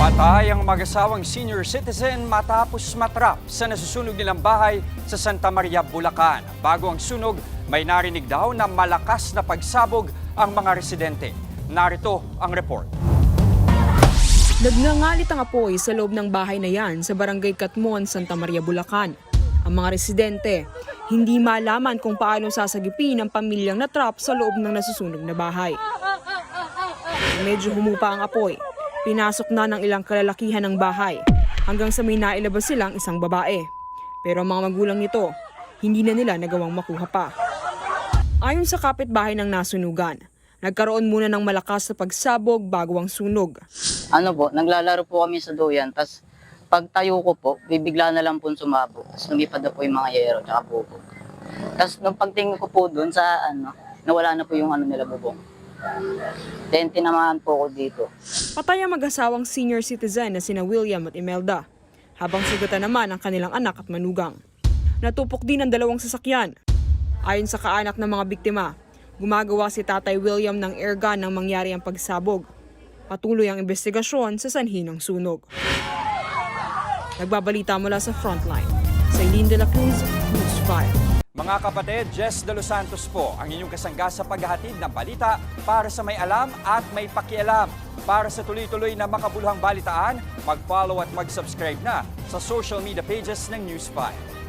Patay ang mag-asawang senior citizen matapos matrap sa nasusunog nilang bahay sa Santa Maria, Bulacan. Bago ang sunog, may narinig daw na malakas na pagsabog ang mga residente. Narito ang report. Nagngangalit ang apoy sa loob ng bahay na yan sa Barangay Katmon, Santa Maria, Bulacan. Ang mga residente, hindi malaman kung paano sasagipin ang pamilyang natrap sa loob ng nasusunog na bahay. Medyo humupa ang apoy. Pinasok na ng ilang kalalakihan ng bahay hanggang sa may nailabas silang isang babae. Pero ang mga magulang nito, hindi na nila nagawang makuha pa. Ayon sa kapitbahay ng nasunugan, nagkaroon muna ng malakas na pagsabog bago ang sunog. Naglalaro po kami sa duyan, tas pagtayo ko po, bibigla na lang po sumabog. Tas lumipad na po yung mga yero tsaka bubog. Tas nung pagtingin ko po doon sa nawala na po yung nila bubong. Then tinamaan po ako dito. Patay ang mag-asawang senior citizen na sina William at Imelda, habang sugatan naman ang kanilang anak at manugang. Natupok din ang dalawang sasakyan. Ayon sa kaanak ng mga biktima, gumagawa si Tatay William ng airgun nang mangyari ang pagsabog. Patuloy ang investigasyon sa sanhi ng sunog. Nagbabalita mula sa Frontline, sa Eileen de la Cruz, News 5. Mga kapatid, Jess De Los Santos po ang inyong kasangga sa paghahatid ng balita para sa may alam at may pakialam. Para sa tuloy-tuloy na makabuluhang balitaan, mag-follow at mag-subscribe na sa social media pages ng News 5.